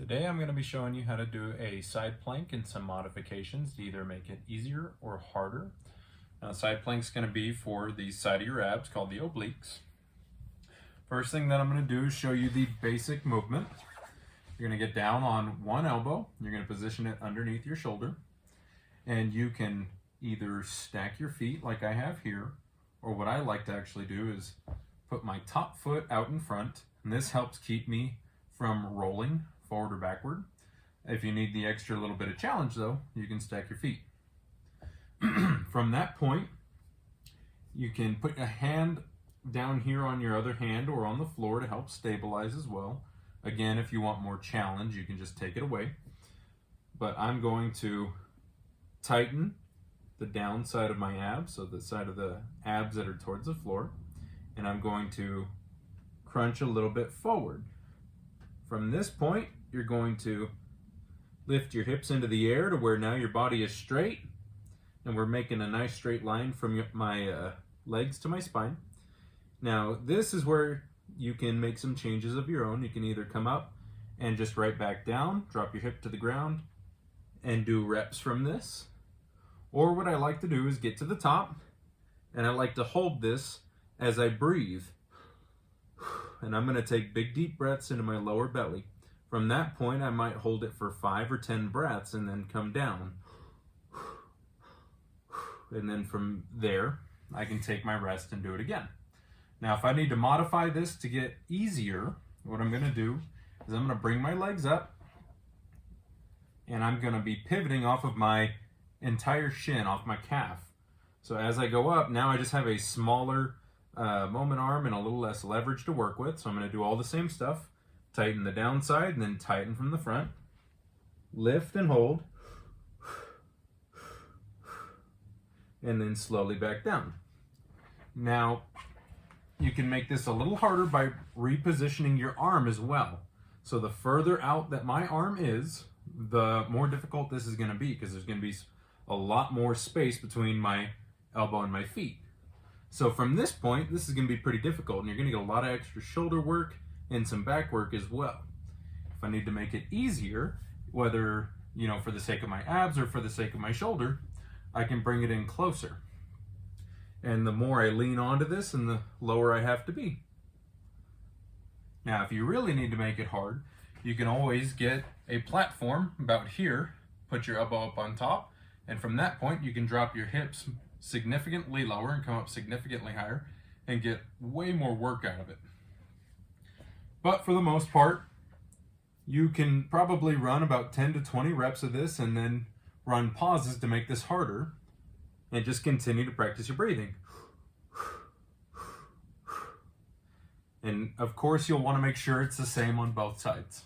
Today I'm going to be showing you how to do a side plank and some modifications to either make it easier or harder. Now, side plank is going to be for the side of your abs called the obliques. First thing that I'm going to do is show you the basic movement. You're going to get down on one elbow, you're going to position it underneath your shoulder, and you can either stack your feet like I have here, or what I like to actually do is put my top foot out in front, and this helps keep me from rolling forward or backward. If you need the extra little bit of challenge though, you can stack your feet. From that point, you can put a hand down here on your other hand or on the floor to help stabilize as well. Again, if you want more challenge, you can just take it away. But I'm going to tighten the downside of my abs, so the side of the abs that are towards the floor, and I'm going to crunch a little bit forward. From this point, you're going to lift your hips into the air to where now your body is straight, and we're making a nice straight line from my legs to my spine. Now, this is where you can make some changes of your own. You can either come up and just right back down, drop your hip to the ground, and do reps from this. Or what I like to do is get to the top, and I like to hold this as I breathe. And I'm going to take big deep breaths into my lower belly. From that point, I might hold it for 5 or 10 breaths and then come down. And then from there, I can take my rest and do it again. Now, if I need to modify this to get easier, what I'm going to do is I'm going to bring my legs up, and I'm going to be pivoting off of my entire shin, off my calf. So as I go up, now I just have a smaller moment arm and a little less leverage to work with. So I'm going to do all the same stuff. Tighten the downside and then tighten from the front. Lift and hold. And then slowly back down. Now, you can make this a little harder by repositioning your arm as well. So the further out that my arm is, the more difficult this is going to be, because there's going to be a lot more space between my elbow and my feet. So from this point, this is going to be pretty difficult, and you're going to get a lot of extra shoulder work and some back work as well. If I need to make it easier, whether, for the sake of my abs or for the sake of my shoulder, I can bring it in closer. And the more I lean onto this, and the lower I have to be. Now, if you really need to make it hard, you can always get a platform about here, put your elbow up on top, and from that point, you can drop your hips significantly lower and come up significantly higher and get way more work out of it. But for the most part, you can probably run about 10 to 20 reps of this and then run pauses to make this harder, and just continue to practice your breathing. And of course, you'll want to make sure it's the same on both sides.